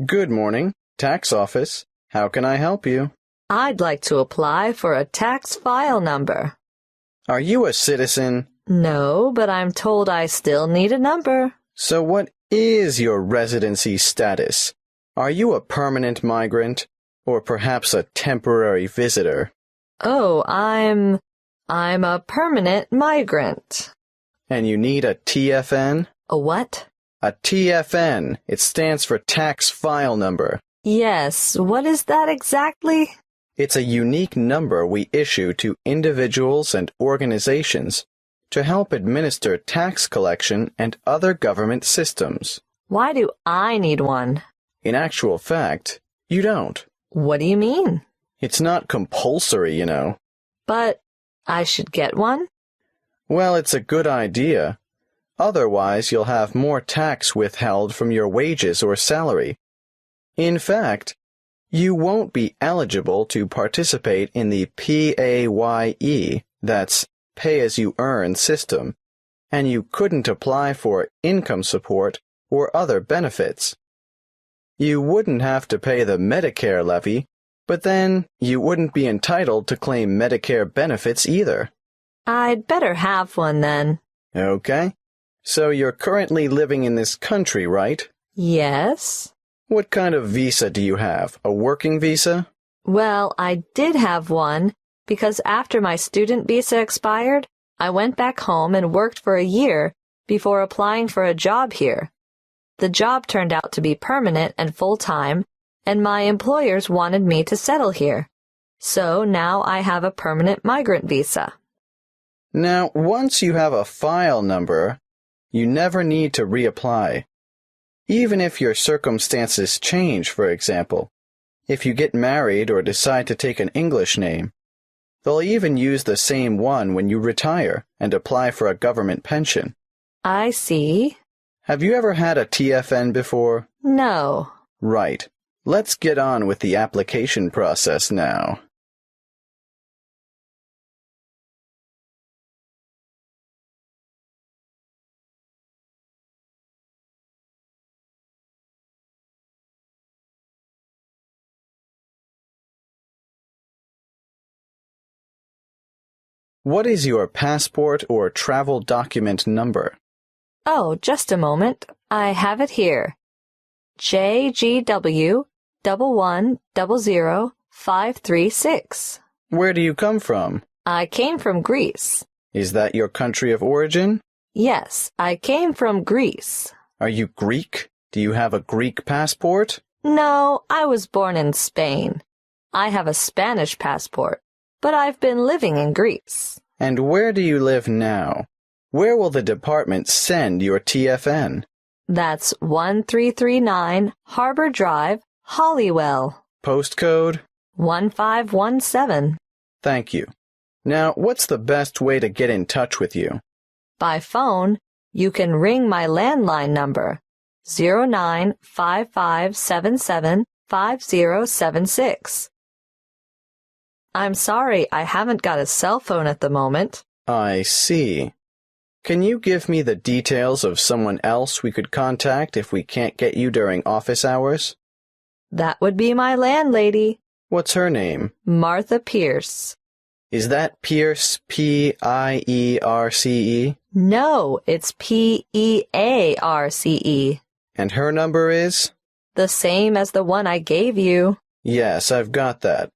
Good morning, tax office. How can I help you? I'd like to apply for a tax file number. Are you a citizen? No, but I'm told I still need a number. So what is your residency status? Are you a permanent migrant or perhaps a temporary visitor? Oh, I'm a permanent migrant. And you need a TFN? A what? A TFN. It stands for tax file number. Yes, what is that exactly? It's a unique number we issue to individuals and organizations to help administer tax collection and other government systems. Why do I need one? In actual fact, you don't. What do you mean? It's not compulsory, you know. But I should get one? Well, it's a good idea. Otherwise, you'll have more tax withheld from your wages or salary. In fact, you won't be eligible to participate in the PAYE, that's pay-as-you-earn system, and you couldn't apply for income support or other benefits. You wouldn't have to pay the Medicare levy, but then you wouldn't be entitled to claim Medicare benefits either. I'd better have one then. Okay. So you're currently living in this country, right? Yes. What kind of visa do you have? A working visa? Well, I did have one because after my student visa expired, I went back home and worked for a year before applying for a job here. The job turned out to be permanent and full-time, and my employers wanted me to settle here. So now I have a permanent migrant visa. Now, once you have a file number, you never need to reapply. Even if your circumstances change, for example, if you get married or decide to take an English name, they'll even use the same one when you retire and apply for a government pension. I see. Have you ever had a TFN before? No. Right. Let's get on with the application process now. What is your passport or travel document number? Oh, just a moment. I have it here. JGW 1100536. Where do you come from? I came from Greece. Is that your country of origin? Yes, I came from Greece. Are you Greek? Do you have a Greek passport? No, I was born in Spain. I have a Spanish passport, but I've been living in Greece. And where do you live now? Where will the department send your TFN? That's 1339 Harbor Drive, Holywell. Postcode? 1517. Thank you. Now, what's the best way to get in touch with you? By phone, you can ring my landline number, 0955775076. I'm sorry, I haven't got a cell phone at the moment. I see. Can you give me the details of someone else we could contact if we can't get you during office hours? That would be my landlady. What's her name? Martha Pierce. Is that Pierce, P-I-E-R-C-E? No, it's P-E-A-R-C-E. And her number is? The same as the one I gave you. Yes, I've got that.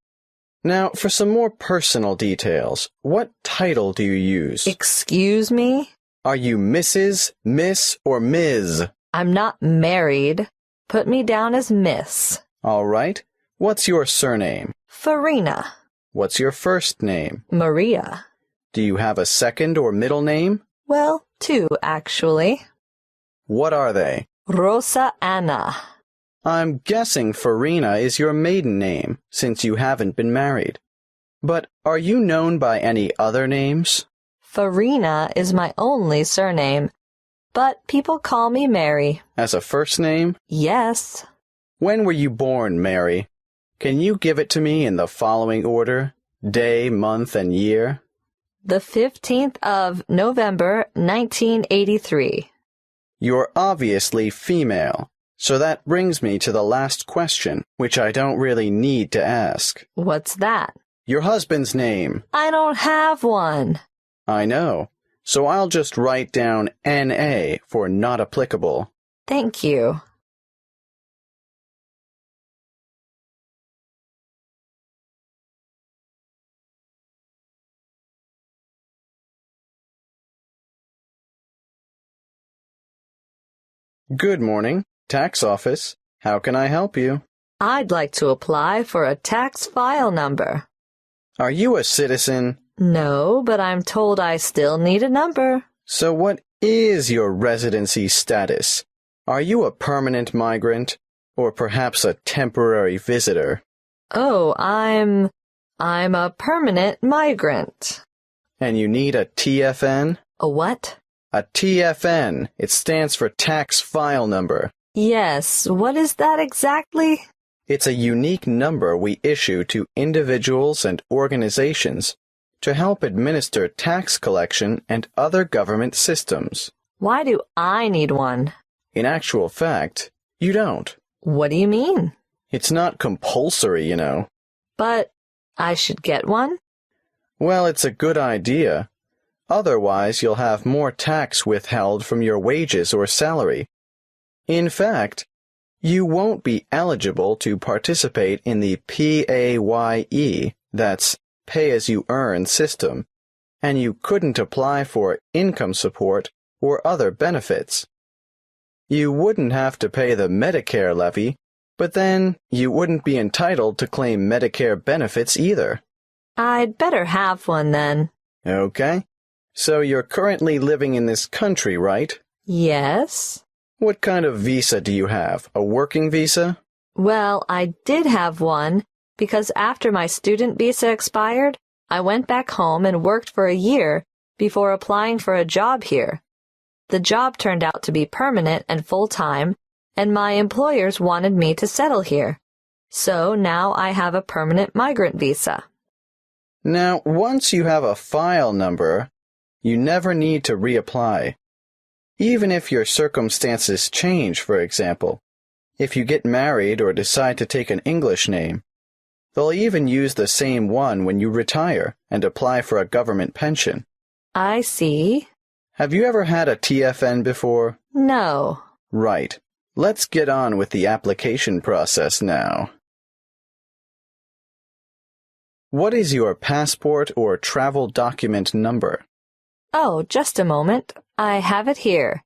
Now, for some more personal details, what title do you use? Excuse me? Are you Mrs., Miss, or Ms.? I'm not married. Put me down as Miss. All right. What's your surname? Farina. What's your first name? Maria. Do you have a second or middle name? Well, two, actually. What are they? Rosa Anna. I'm guessing Farina is your maiden name, since you haven't been married. But are you known by any other names? Farina is my only surname, but people call me Mary. As a first name? Yes. When were you born, Mary? Can you give it to me in the following order? Day, month, and year? The 15th of November, 1983. You're obviously female, So that brings me to the last question, which I don't really need to ask. What's that? Your husband's name. I don't have one. I know. So I'll just write down N.A. for not applicable. Thank you. Good morning, tax office. How can I help you? I'd like to apply for a tax file number. Are you a citizen? No, but I'm told I still need a number. So what is your residency status? Are you a permanent migrant, or perhaps a temporary visitor? Oh, I'm a permanent migrant. And you need a TFN? A what? A TFN. It stands for tax file number. Yes, what is that exactly? It's a unique number we issue to individuals and organizations to help administer tax collection and other government systems. Why do I need one? In actual fact, you don't. What do you mean? It's not compulsory, you know. But I should get one? Well, it's a good idea. Otherwise, you'll have more tax withheld from your wages or salary. In fact, you won't be eligible to participate in the PAYE, that's pay-as-you-earn system, and you couldn't apply for income support or other benefits. You wouldn't have to pay the Medicare levy, but then you wouldn't be entitled to claim Medicare benefits either. I'd better have one then. Okay. So you're currently living in this country, right? Yes. What kind of visa do you have? A working visa? Well, I did have one because after my student visa expired, I went back home and worked for a year before applying for a job here. The job turned out to be permanent and full-time, and my employers wanted me to settle here. So now I have a permanent migrant visa. Now, once you have a file number, you never need to reapply. Even if your circumstances change, for example, if you get married or decide to take an English name, they'll even use the same one when you retire and apply for a government pension. I see. Have you ever had a TFN before? No. Right. Let's get on with the application process now. What is your passport or travel document number? Oh, just a moment. I have it here.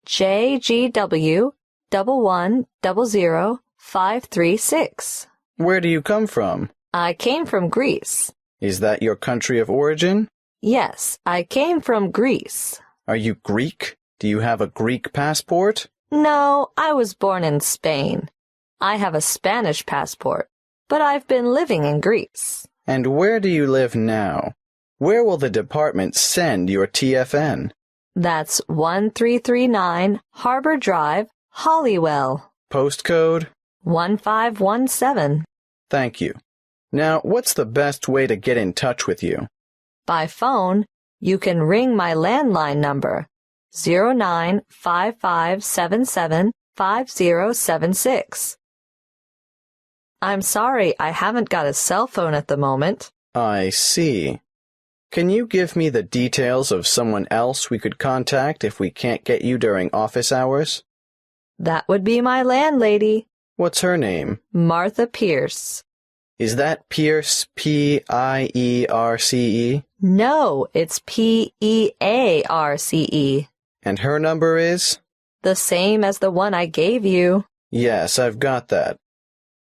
JGW 1100536. Where do you come from? I came from Greece. Is that your country of origin? Yes, I came from Greece. Are you Greek? Do you have a Greek passport? No, I was born in Spain. I have a Spanish passport, but I've been living in Greece. And where do you live now? Where will the department send your TFN? That's 1339 Harbor Drive, Holywell. Postcode? 1517. Thank you. Now, what's the best way to get in touch with you? By phone, you can ring my landline number, 0955775076. I'm sorry, I haven't got a cell phone at the moment. I see. Can you give me the details of someone else we could contact if we can't get you during office hours? That would be my landlady. What's her name? Martha Pierce. Is that Pierce, P-I-E-R-C-E? No, it's P-E-A-R-C-E. And her number is? The same as the one I gave you. Yes, I've got that.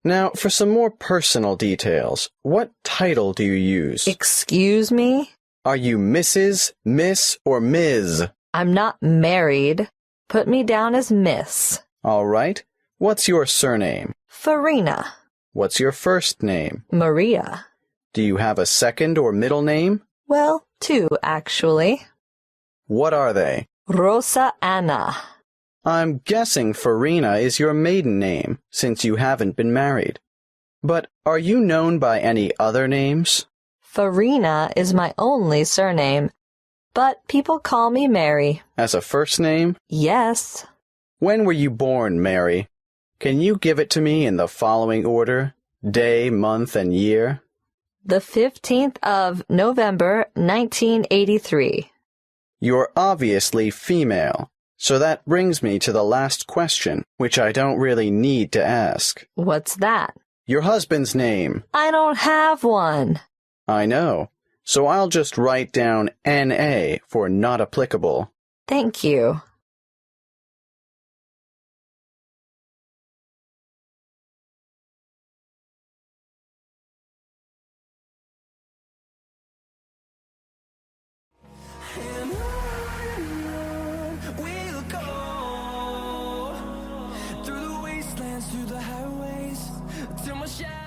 Now, for some more personal details, what title do you use? Excuse me? Are you Mrs., Miss, or Ms.? I'm not married. Put me down as Miss. All right. What's your surname? Farina. What's your first name? Maria. Do you have a second or middle name? Well, two, actually. What are they? Rosa Anna. I'm guessing Farina is your maiden name, since you haven't been married. But are you known by any other names? Farina is my only surname, but people call me Mary. As a first name? Yes. When were you born, Mary? Can you give it to me in the following order? Day, month, and year? The 15th of November, 1983. You're obviously female, so that brings me to the last question, which I don't really need to ask. What's that? Your husband's name. I don't have one. I know, so I'll just write down N.A. for not applicable. Thank you. And on we'll go through the wastelands, through the highways, till my shadow